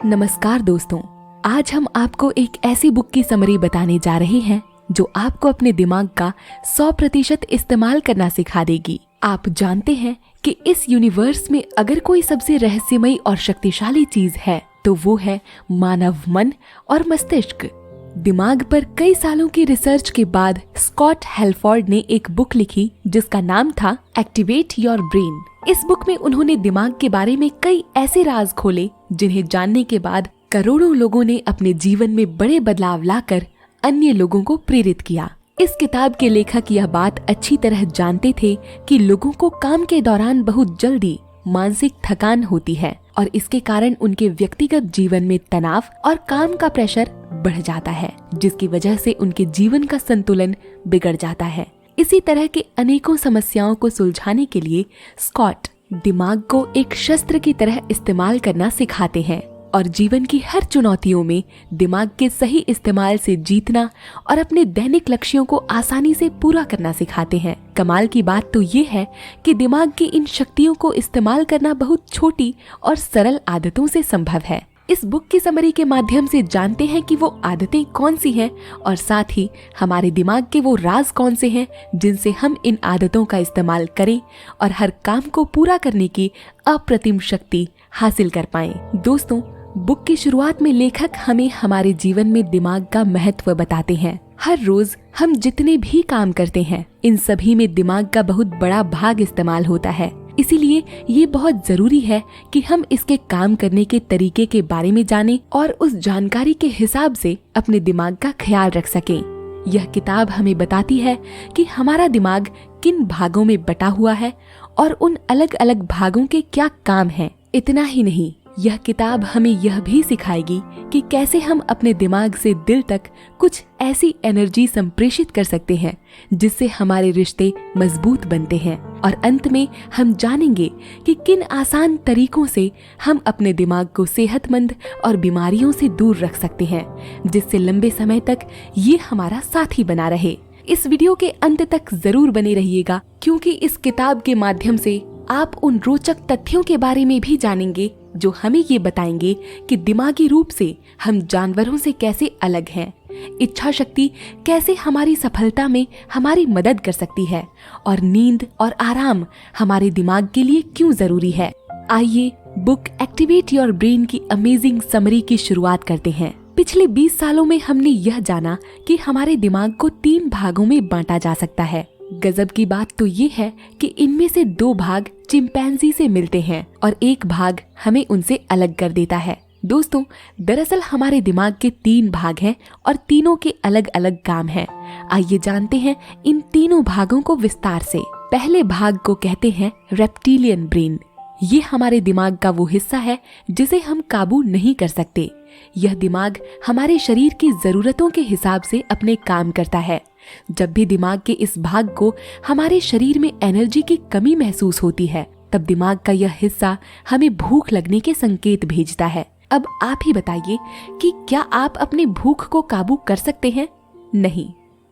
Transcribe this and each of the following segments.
नमस्कार दोस्तों, आज हम आपको एक ऐसी बुक की समरी बताने जा रहे हैं जो आपको अपने दिमाग का 100% इस्तेमाल करना सिखा देगी। आप जानते हैं कि इस यूनिवर्स में अगर कोई सबसे रहस्यमयी और शक्तिशाली चीज है तो वो है मानव मन और मस्तिष्क। दिमाग पर कई सालों की रिसर्च के बाद स्कॉट हेल्फोर्ड ने एक बुक लिखी जिसका नाम था एक्टिवेट योर ब्रेन। इस बुक में उन्होंने दिमाग के बारे में कई ऐसे राज खोले जिन्हें जानने के बाद करोड़ों लोगों ने अपने जीवन में बड़े बदलाव लाकर अन्य लोगों को प्रेरित किया। इस किताब के लेखक यह बात अच्छी तरह जानते थे कि लोगों को काम के दौरान बहुत जल्दी मानसिक थकान होती है और इसके कारण उनके व्यक्तिगत जीवन में तनाव और काम का प्रेशर बढ़ जाता है, जिसकी वजह से उनके जीवन का संतुलन बिगड़ जाता है। इसी तरह के अनेकों समस्याओं को सुलझाने के लिए स्कॉट दिमाग को एक शस्त्र की तरह इस्तेमाल करना सिखाते हैं और जीवन की हर चुनौतियों में दिमाग के सही इस्तेमाल से जीतना और अपने दैनिक लक्ष्यों को आसानी से पूरा करना सिखाते हैं। कमाल की बात तो ये है कि दिमाग की इन शक्तियों को इस्तेमाल करना बहुत छोटी और सरल आदतों से संभव है। इस बुक की समरी के माध्यम से जानते हैं कि वो आदतें कौन सी हैं और साथ ही हमारे दिमाग के वो राज कौन से हैं जिनसे हम इन आदतों का इस्तेमाल करें और हर काम को पूरा करने की अप्रतिम शक्ति हासिल कर पाएं। दोस्तों, बुक की शुरुआत में लेखक हमें हमारे जीवन में दिमाग का महत्व बताते हैं। हर रोज हम जितने भी काम करते हैं इन सभी में दिमाग का बहुत बड़ा भाग इस्तेमाल होता है। इसीलिए ये बहुत जरूरी है कि हम इसके काम करने के तरीके के बारे में जानें और उस जानकारी के हिसाब से अपने दिमाग का ख्याल रख सकें। यह किताब हमें बताती है कि हमारा दिमाग किन भागों में बटा हुआ है और उन अलग अलग भागों के क्या काम हैं। इतना ही नहीं, यह किताब हमें यह भी सिखाएगी कि कैसे हम अपने दिमाग से दिल तक कुछ ऐसी एनर्जी संप्रेषित कर सकते हैं जिससे हमारे रिश्ते मजबूत बनते हैं। और अंत में हम जानेंगे कि किन आसान तरीकों से हम अपने दिमाग को सेहतमंद और बीमारियों से दूर रख सकते हैं, जिससे लंबे समय तक ये हमारा साथी बना रहे। इस वीडियो के अंत तक जरूर बने रहिएगा, क्योंकि इस किताब के माध्यम से आप उन रोचक तथ्यों के बारे में भी जानेंगे जो हमें ये बताएंगे कि दिमागी रूप से हम जानवरों से कैसे अलग हैं, इच्छा शक्ति कैसे हमारी सफलता में हमारी मदद कर सकती है और नींद और आराम हमारे दिमाग के लिए क्यों जरूरी है। आइए बुक एक्टिवेट योर ब्रेन की अमेजिंग समरी की शुरुआत करते हैं। पिछले 20 सालों में हमने यह जाना कि हमारे दिमाग को 3 भागों में बांटा जा सकता है। गजब की बात तो ये है कि इनमें से 2 भाग चिंपैंजी से मिलते हैं और 1 भाग हमें उनसे अलग कर देता है। दोस्तों, दरअसल हमारे दिमाग के 3 भाग हैं और तीनों के अलग अलग काम हैं। आइए जानते हैं इन तीनों भागों को विस्तार से। पहले भाग को कहते हैं रेप्टिलियन ब्रेन। ये हमारे दिमाग का वो हिस्सा है जिसे हम काबू नहीं कर सकते। यह दिमाग हमारे शरीर की जरूरतों के हिसाब से अपने काम करता है। जब भी दिमाग के इस भाग को हमारे शरीर में एनर्जी की कमी महसूस होती है, तब दिमाग का यह हिस्सा हमें भूख लगने के संकेत भेजता है। अब आप ही बताइए कि क्या आप अपनी भूख को काबू कर सकते हैं? नहीं,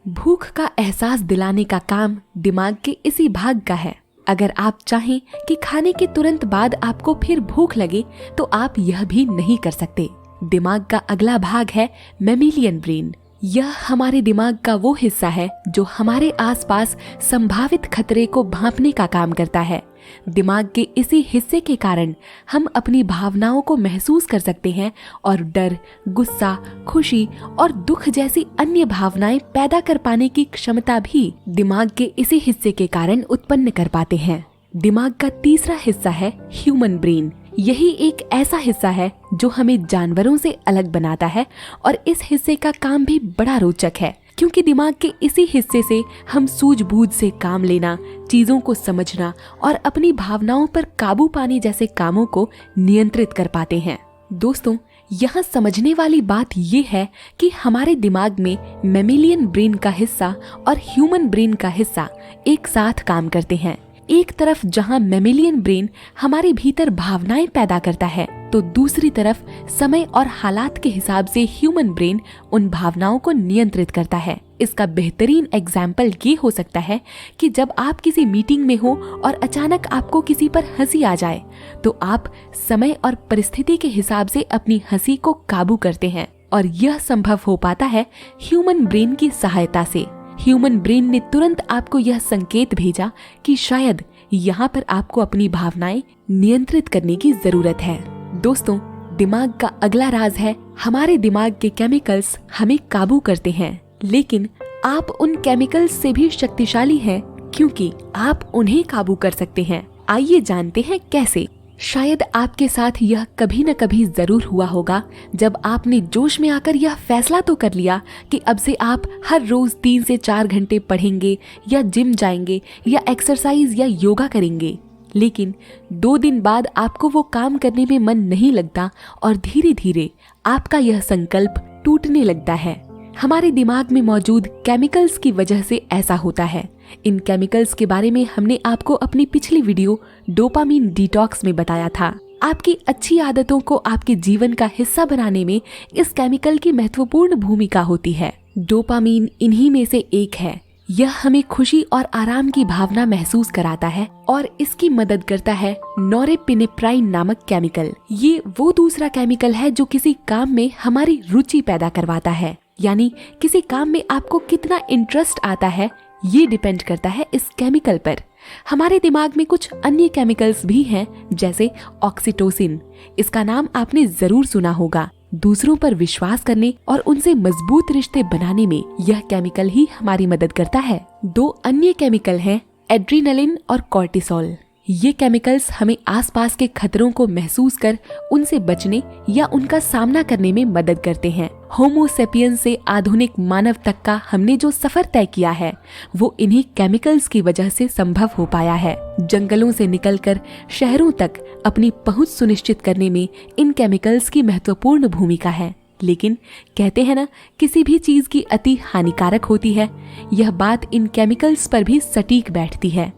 भूख का एहसास दिलाने का काम दिमाग के इसी भाग का है। अगर आप चाहें कि खाने के तुरंत बाद आपको फिर भूख लगे तो आप यह भी नहीं कर सकते। दिमाग का अगला भाग है मैमेलियन ब्रेन। यह हमारे दिमाग का वो हिस्सा है जो हमारे आसपास संभावित खतरे को भांपने का काम करता है। दिमाग के इसी हिस्से के कारण हम अपनी भावनाओं को महसूस कर सकते हैं और डर, गुस्सा, खुशी और दुख जैसी अन्य भावनाएं पैदा कर पाने की क्षमता भी दिमाग के इसी हिस्से के कारण उत्पन्न कर पाते हैं। दिमाग का तीसरा हिस्सा है ह्यूमन ब्रेन। यही एक ऐसा हिस्सा है जो हमें जानवरों से अलग बनाता है और इस हिस्से का काम भी बड़ा रोचक है, क्योंकि दिमाग के इसी हिस्से से हम सूझबूझ से काम लेना, चीजों को समझना और अपनी भावनाओं पर काबू पाने जैसे कामों को नियंत्रित कर पाते हैं। दोस्तों, यहाँ समझने वाली बात ये है कि हमारे दिमाग में मैमेलियन ब्रेन का हिस्सा और ह्यूमन ब्रेन का हिस्सा एक साथ काम करते हैं। एक तरफ जहां मैमेलियन ब्रेन हमारे भीतर भावनाएं पैदा करता है, तो दूसरी तरफ समय और हालात के हिसाब से ह्यूमन ब्रेन उन भावनाओं को नियंत्रित करता है। इसका बेहतरीन एग्जाम्पल ये हो सकता है कि जब आप किसी मीटिंग में हो और अचानक आपको किसी पर हंसी आ जाए, तो आप समय और परिस्थिति के हिसाब से अपनी हंसी को काबू करते हैं, और यह संभव हो पाता है ह्यूमन ब्रेन की सहायता से। ह्यूमन ब्रेन ने तुरंत आपको यह संकेत भेजा कि शायद यहाँ पर आपको अपनी भावनाएं नियंत्रित करने की जरूरत है। दोस्तों, दिमाग का अगला राज है हमारे दिमाग के केमिकल्स हमें काबू करते हैं, लेकिन आप उन केमिकल्स से भी शक्तिशाली हैं क्योंकि आप उन्हें काबू कर सकते हैं। आइए जानते हैं कैसे। शायद आपके साथ यह कभी न कभी जरूर हुआ होगा जब आपने जोश में आकर यह फैसला तो कर लिया कि अब से आप हर रोज 3 से 4 घंटे पढ़ेंगे या जिम जाएंगे या एक्सरसाइज या योगा करेंगे, लेकिन 2 दिन बाद आपको वो काम करने में मन नहीं लगता और धीरे धीरे आपका यह संकल्प टूटने लगता है। हमारे दिमाग में मौजूद केमिकल्स की वजह से ऐसा होता है। इन केमिकल्स के बारे में हमने आपको अपनी पिछली वीडियो डोपामीन डिटॉक्स में बताया था। आपकी अच्छी आदतों को आपके जीवन का हिस्सा बनाने में इस केमिकल की महत्वपूर्ण भूमिका होती है। डोपामीन इन्हीं में से एक है। यह हमें खुशी और आराम की भावना महसूस कराता है और इसकी मदद करता है नॉरेपिनेफ्राइन नामक केमिकल। ये वो दूसरा केमिकल है जो किसी काम में हमारी रुचि पैदा करवाता है, यानी किसी काम में आपको कितना इंटरेस्ट आता है ये डिपेंड करता है इस केमिकल पर। हमारे दिमाग में कुछ अन्य केमिकल्स भी हैं, जैसे ऑक्सीटोसिन। इसका नाम आपने जरूर सुना होगा। दूसरों पर विश्वास करने और उनसे मजबूत रिश्ते बनाने में यह केमिकल ही हमारी मदद करता है। 2 अन्य केमिकल हैं एड्रेनालिन और कॉर्टिसोल। ये केमिकल्स हमें आसपास के खतरों को महसूस कर उनसे बचने या उनका सामना करने में मदद करते हैं। होमो सेपियंस से आधुनिक मानव तक का हमने जो सफर तय किया है वो इन्हीं केमिकल्स की वजह से संभव हो पाया है। जंगलों से निकलकर शहरों तक अपनी पहुंच सुनिश्चित करने में इन केमिकल्स की महत्वपूर्ण भूमिका है। लेकिन कहते हैं ना, किसी भी चीज की अति हानिकारक होती है। यह बात इन केमिकल्स पर भी सटीक बैठती है।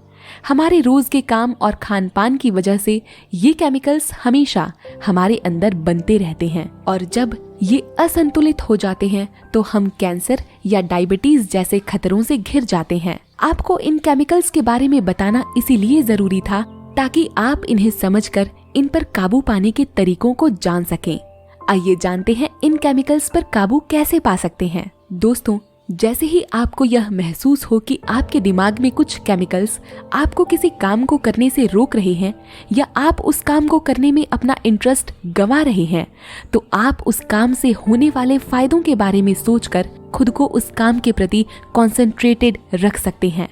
हमारे रोज के काम और खान पान की वजह से ये केमिकल्स हमेशा हमारे अंदर बनते रहते हैं, और जब ये असंतुलित हो जाते हैं तो हम कैंसर या डायबिटीज जैसे खतरों से घिर जाते हैं। आपको इन केमिकल्स के बारे में बताना इसीलिए जरूरी था ताकि आप इन्हें समझकर इन पर काबू पाने के तरीकों को जान सकें। आइए जानते हैं इन केमिकल्स पर काबू कैसे पा सकते हैं। दोस्तों, जैसे ही आपको यह महसूस हो कि आपके दिमाग में कुछ केमिकल्स आपको किसी काम को करने से रोक रहे हैं या आप उस काम को करने में अपना इंटरेस्ट गंवा रहे हैं, तो आप उस काम से होने वाले फायदों के बारे में सोचकर खुद को उस काम के प्रति कॉन्सेंट्रेटेड रख सकते हैं।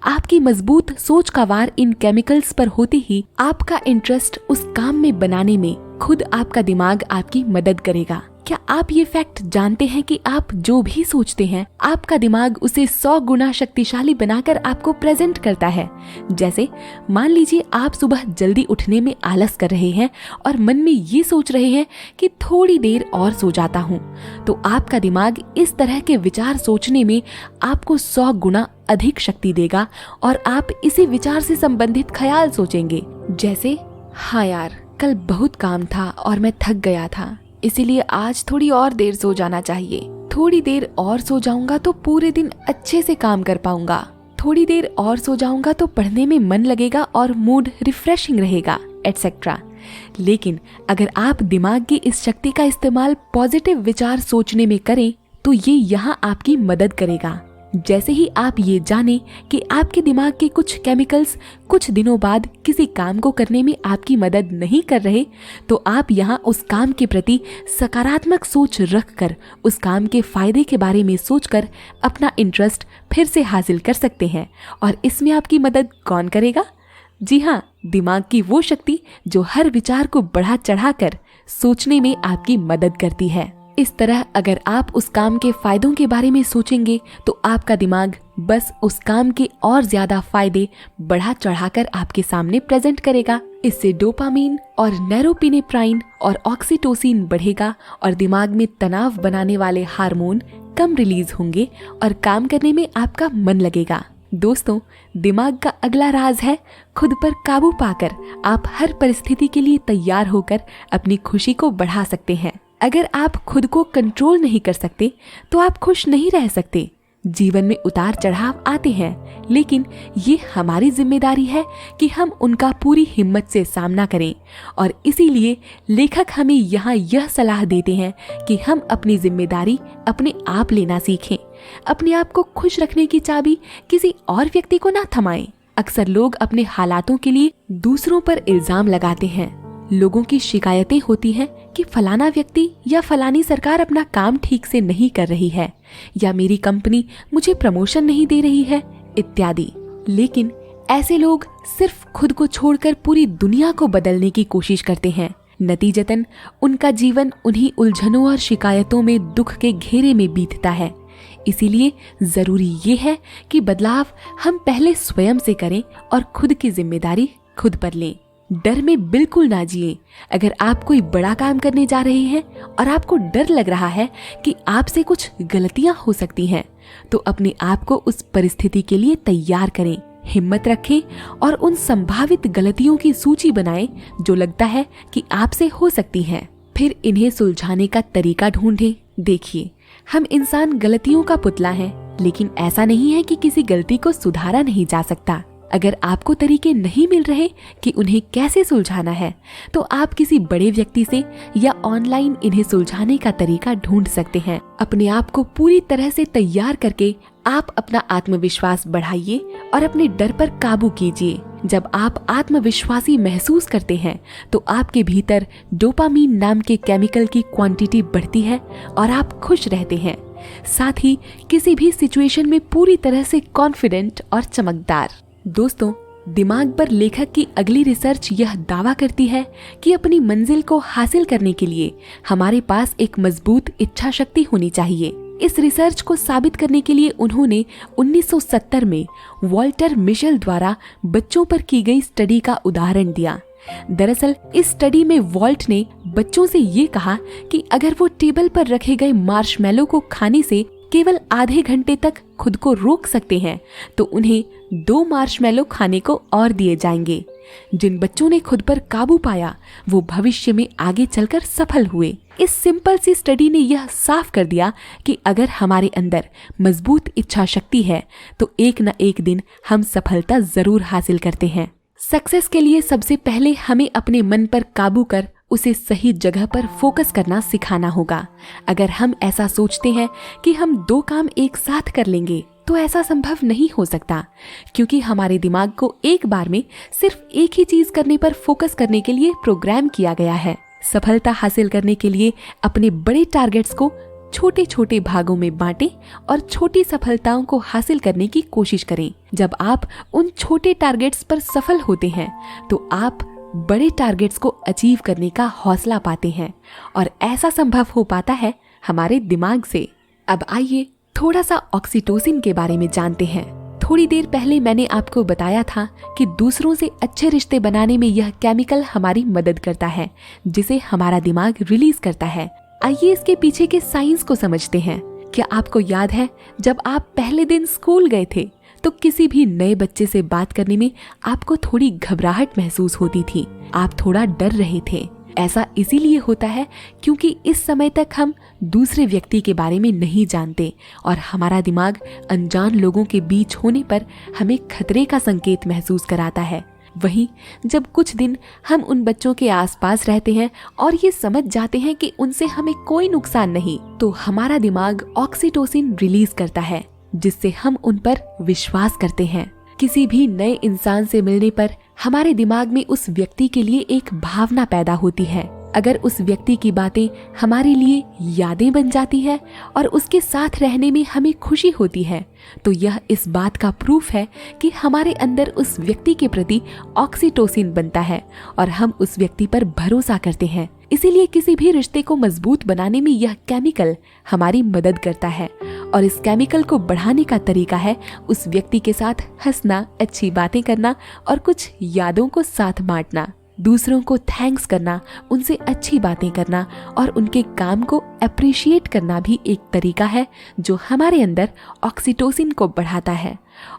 आपकी मजबूत सोच का वार इन केमिकल्स पर होते ही आपका इंटरेस्ट उस काम में बनाने में खुद आपका दिमाग आपकी मदद करेगा। क्या आप ये फैक्ट जानते हैं कि आप जो भी सोचते हैं आपका दिमाग उसे 100 गुना शक्तिशाली बनाकर आपको प्रेजेंट करता है। जैसे मान लीजिए आप सुबह जल्दी उठने में आलस कर रहे हैं और मन में ये सोच रहे हैं कि थोड़ी देर और सो जाता हूँ, तो आपका दिमाग इस तरह के विचार सोचने में आपको 100 गुना अधिक शक्ति देगा और आप इसी विचार से संबंधित ख्याल सोचेंगे, जैसे हाँ यार, कल बहुत काम था और मैं थक गया था, इसीलिए आज थोड़ी और देर सो जाना चाहिए। थोड़ी देर और सो जाऊंगा तो पूरे दिन अच्छे से काम कर पाऊंगा। थोड़ी देर और सो जाऊंगा तो पढ़ने में मन लगेगा और मूड रिफ्रेशिंग रहेगा, एटसेट्रा। लेकिन अगर आप दिमाग की इस शक्ति का इस्तेमाल पॉजिटिव विचार सोचने में करें तो ये यहाँ आपकी मदद करेगा। जैसे ही आप ये जाने कि आपके दिमाग के कुछ केमिकल्स कुछ दिनों बाद किसी काम को करने में आपकी मदद नहीं कर रहे, तो आप यहाँ उस काम के प्रति सकारात्मक सोच रखकर उस काम के फायदे के बारे में सोचकर अपना इंटरेस्ट फिर से हासिल कर सकते हैं। और इसमें आपकी मदद कौन करेगा? जी हाँ, दिमाग की वो शक्ति जो हर विचार को बढ़ा चढ़ाकर सोचने में आपकी मदद करती है। इस तरह अगर आप उस काम के फायदों के बारे में सोचेंगे तो आपका दिमाग बस उस काम के और ज्यादा फायदे बढ़ा चढ़ाकर आपके सामने प्रेजेंट करेगा। इससे डोपामीन और नोरेपिनेफ्राइन और ऑक्सीटोसिन बढ़ेगा और दिमाग में तनाव बनाने वाले हार्मोन कम रिलीज होंगे और काम करने में आपका मन लगेगा। दोस्तों, दिमाग का अगला राज है खुद पर काबू पाकर आप हर परिस्थिति के लिए तैयार होकर अपनी खुशी को बढ़ा सकते हैं। अगर आप खुद को कंट्रोल नहीं कर सकते तो आप खुश नहीं रह सकते। जीवन में उतार चढ़ाव आते हैं, लेकिन ये हमारी जिम्मेदारी है कि हम उनका पूरी हिम्मत से सामना करें। और इसीलिए लेखक हमें यहाँ यह सलाह देते हैं कि हम अपनी जिम्मेदारी अपने आप लेना सीखें। अपने आप को खुश रखने की चाबी किसी और व्यक्ति को ना थमाएं। अक्सर लोग अपने हालातों के लिए दूसरों पर इल्जाम लगाते हैं। लोगों की शिकायतें होती हैं कि फलाना व्यक्ति या फलानी सरकार अपना काम ठीक से नहीं कर रही है, या मेरी कंपनी मुझे प्रमोशन नहीं दे रही है, इत्यादि। लेकिन ऐसे लोग सिर्फ खुद को छोड़कर पूरी दुनिया को बदलने की कोशिश करते हैं। नतीजतन उनका जीवन उन्हीं उलझनों और शिकायतों में दुख के घेरे में बीतता है। इसीलिए जरूरी ये है कि बदलाव हम पहले स्वयं से करें और खुद की जिम्मेदारी खुद पर लें। डर में बिल्कुल ना जिए। अगर आप कोई बड़ा काम करने जा रहे हैं और आपको डर लग रहा है कि आपसे कुछ गलतियां हो सकती हैं, तो अपने आप को उस परिस्थिति के लिए तैयार करें। हिम्मत रखें और उन संभावित गलतियों की सूची बनाएं जो लगता है कि आपसे हो सकती हैं। फिर इन्हें सुलझाने का तरीका ढूंढें। देखिए, हम इंसान गलतियों का पुतला हैं, लेकिन ऐसा नहीं है कि किसी गलती को सुधारा नहीं जा सकता। अगर आपको तरीके नहीं मिल रहे कि उन्हें कैसे सुलझाना है, तो आप किसी बड़े व्यक्ति से या ऑनलाइन इन्हें सुलझाने का तरीका ढूंढ सकते हैं। अपने आप को पूरी तरह से तैयार करके आप अपना आत्मविश्वास बढ़ाइए और अपने डर पर काबू कीजिए। जब आप आत्मविश्वासी महसूस करते हैं, तो आपके भीतर डोपामीन नाम के केमिकल की क्वांटिटी बढ़ती है और आप खुश रहते हैं। साथ ही किसी भी सिचुएशन में पूरी तरह से कॉन्फिडेंट और चमकदार। दोस्तों, दिमाग पर लेखक की अगली रिसर्च यह दावा करती है कि अपनी मंजिल को हासिल करने के लिए हमारे पास एक मजबूत इच्छा शक्ति होनी चाहिए। इस रिसर्च को साबित करने के लिए उन्होंने 1970 में वॉल्टर मिशेल द्वारा बच्चों पर की गई स्टडी का उदाहरण दिया। दरअसल इस स्टडी में वॉल्ट ने बच्चों से ये कहा कि अगर वो टेबल पर रखे गए मार्शमैलो को खाने से केवल आधे घंटे तक खुद को रोक सकते हैं, तो उन्हें 2 मार्शमैलो खाने को और दिए जाएंगे। जिन बच्चों ने खुद पर काबू पाया, वो भविष्य में आगे चलकर सफल हुए। इस सिंपल सी स्टडी ने यह साफ कर दिया कि अगर हमारे अंदर मजबूत इच्छा शक्ति है, तो एक न एक दिन हम सफलता जरूर हासिल करते हैं। सक्सेस के लिए सबसे पहले हमें अपने मन पर काबू कर उसे सही जगह पर फोकस करना सिखाना होगा। अगर हम ऐसा सोचते हैं कि हम 2 काम एक साथ कर लेंगे, तो ऐसा संभव नहीं हो सकता, क्योंकि हमारे दिमाग को एक बार में सिर्फ एक ही चीज करने पर फोकस करने के लिए प्रोग्राम किया गया है। सफलता हासिल करने के लिए अपने बड़े टारगेट्स को छोटे छोटे भागों में बांटें और छोटी सफलताओं को हासिल करने की कोशिश करें। जब आप उन छोटे टारगेट्स पर सफल होते हैं, तो आप बड़े टारगेट्स को अचीव करने का हौसला पाते हैं, और ऐसा संभव हो पाता है हमारे दिमाग से। अब आइए थोड़ा सा ऑक्सीटोसिन के बारे में जानते हैं। थोड़ी देर पहले मैंने आपको बताया था कि दूसरों से अच्छे रिश्ते बनाने में यह केमिकल हमारी मदद करता है, जिसे हमारा दिमाग रिलीज करता है। आइए इसके पीछे के साइंस को समझते हैं। क्या आपको याद है, जब आप पहले दिन स्कूल गए थे, तो किसी भी नए बच्चे से बात करने में आपको थोड़ी घबराहट महसूस होती थी, आप थोड़ा डर रहे थे। ऐसा इसीलिए होता है क्योंकि इस समय तक हम दूसरे व्यक्ति के बारे में नहीं जानते और हमारा दिमाग अनजान लोगों के बीच होने पर हमें खतरे का संकेत महसूस कराता है। वहीं जब कुछ दिन हम उन बच्चों के आसपास रहते हैं और ये समझ जाते हैं कि उनसे हमें कोई नुकसान नहीं, तो हमारा दिमाग ऑक्सीटोसिन रिलीज करता है, जिससे हम उन पर विश्वास करते हैं। किसी भी नए इंसान से मिलने पर हमारे दिमाग में उस व्यक्ति के लिए एक भावना पैदा होती है। अगर उस व्यक्ति की बातें हमारे लिए यादें बन जाती है और उसके साथ रहने में हमें खुशी होती है, तो यह इस बात का प्रूफ है कि हमारे अंदर उस व्यक्ति के प्रति ऑक्सीटोसिन बनता है और हम उस व्यक्ति पर भरोसा करते हैं। इसीलिए किसी भी रिश्ते को मजबूत बनाने में यह केमिकल हमारी मदद करता है, और इस केमिकल को बढ़ाने का तरीका है उस व्यक्ति के साथ हंसना, अच्छी बातें करना और कुछ यादों को साथ बांटना। दूसरों को थैंक्स करना, उनसे अच्छी बातें करना और उनके काम को अप्रिशिएट करना भी एक तरीका है जो हमारे अंदर ऑक्सीटोसिन को बढ़ाता है।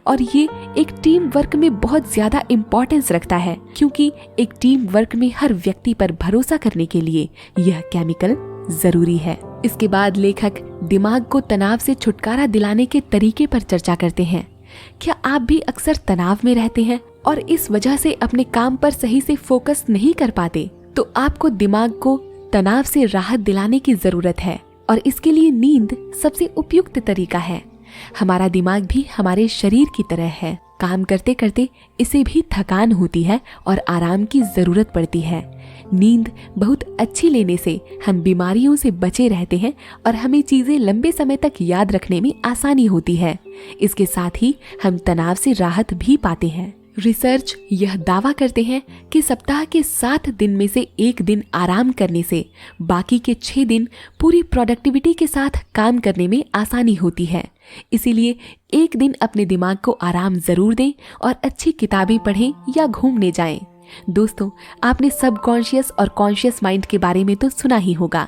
और ये एक टीम वर्क में बहुत ज्यादा इम्पोर्टेंस रखता है, क्योंकि एक टीम वर्क में हर व्यक्ति पर भरोसा करने के लिए यह केमिकल जरूरी है। इसके बाद लेखक दिमाग को तनाव से छुटकारा दिलाने के तरीके पर चर्चा करते हैं। क्या आप भी अक्सर तनाव में रहते हैं और इस वजह से अपने काम पर सही से फोकस नहीं कर पाते? तो आपको दिमाग को तनाव से राहत दिलाने की जरूरत है और इसके लिए नींद सबसे उपयुक्त तरीका है। हमारा दिमाग भी हमारे शरीर की तरह है। काम करते करते इसे भी थकान होती है और आराम की जरूरत पड़ती है। नींद बहुत अच्छी लेने से हम बीमारियों से बचे रहते हैं और हमें चीजें लंबे समय तक याद रखने में आसानी होती है। इसके साथ ही हम तनाव से राहत भी पाते हैं। रिसर्च यह दावा करते हैं कि सप्ताह के 7 दिन में से 1 दिन आराम करने से बाकी के 6 दिन पूरी प्रोडक्टिविटी के साथ काम करने में आसानी होती है। इसीलिए एक दिन अपने दिमाग को आराम जरूर दें और अच्छी किताबें पढ़ें या घूमने जाएं। दोस्तों, आपने सबकॉन्शियस और कॉन्शियस माइंड के बारे में तो सुना ही होगा।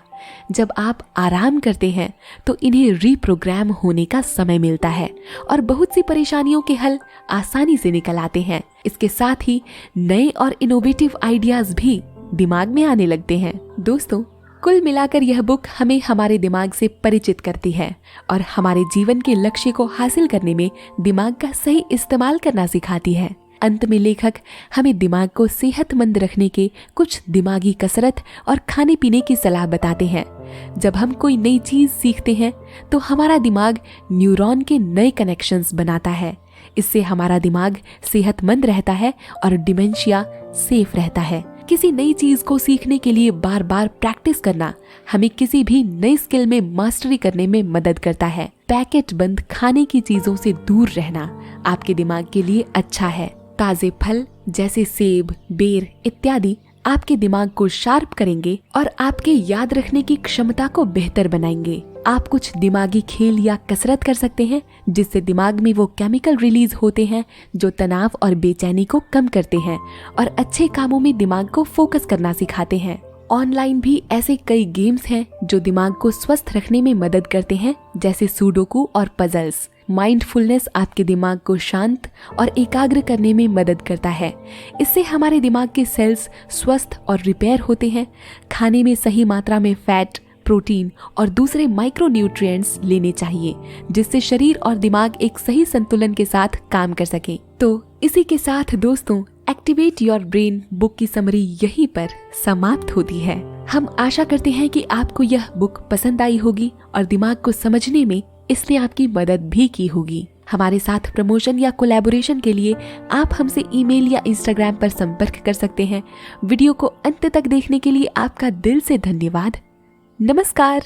जब आप आराम करते हैं तो इन्हें रीप्रोग्राम होने का समय मिलता है और बहुत सी परेशानियों के हल आसानी से निकल आते हैं। इसके साथ ही नए और इनोवेटिव आइडियाज भी दिमाग में आने लगते हैं। दोस्तों, कुल मिलाकर यह बुक हमें हमारे दिमाग से परिचित करती है और हमारे जीवन के लक्ष्य को हासिल करने में दिमाग का सही इस्तेमाल करना सिखाती है। अंत में लेखक हमें दिमाग को सेहतमंद रखने के कुछ दिमागी कसरत और खाने पीने की सलाह बताते हैं। जब हम कोई नई चीज सीखते हैं तो हमारा दिमाग न्यूरॉन के नए कनेक्शंस बनाता है। इससे हमारा दिमाग सेहतमंद रहता है और डिमेंशिया सेफ रहता है। किसी नई चीज को सीखने के लिए बार बार प्रैक्टिस करना हमें किसी भी नई स्किल में मास्टरी करने में मदद करता है। पैकेट बंद खाने की चीजों से दूर रहना आपके दिमाग के लिए अच्छा है। ताजे फल जैसे सेब, बेर इत्यादि आपके दिमाग को शार्प करेंगे और आपके याद रखने की क्षमता को बेहतर बनाएंगे। आप कुछ दिमागी खेल या कसरत कर सकते हैं जिससे दिमाग में वो केमिकल रिलीज होते हैं जो तनाव और बेचैनी को कम करते हैं और अच्छे कामों में दिमाग को फोकस करना सिखाते हैं। ऑनलाइन भी ऐसे कई गेम्स हैं जो दिमाग को स्वस्थ रखने में मदद करते हैं, जैसे सुडोकू और पजल्स। माइंडफुलनेस आपके दिमाग को शांत और एकाग्र करने में मदद करता है। इससे हमारे दिमाग के सेल्स स्वस्थ और रिपेयर होते हैं। खाने में सही मात्रा में फैट, प्रोटीन और दूसरे माइक्रो न्यूट्रिएंट्स लेने चाहिए जिससे शरीर और दिमाग एक सही संतुलन के साथ काम कर सके। तो इसी के साथ दोस्तों, एक्टिवेट योर ब्रेन बुक की समरी यहीं पर समाप्त होती है। हम आशा करते हैं कि आपको यह बुक पसंद आई होगी और दिमाग को समझने में इसने आपकी मदद भी की होगी। हमारे साथ प्रमोशन या कोलैबोरेशन के लिए आप हमसे ईमेल या इंस्टाग्राम पर संपर्क कर सकते हैं। वीडियो को अंत तक देखने के लिए आपका दिल से धन्यवाद। नमस्कार।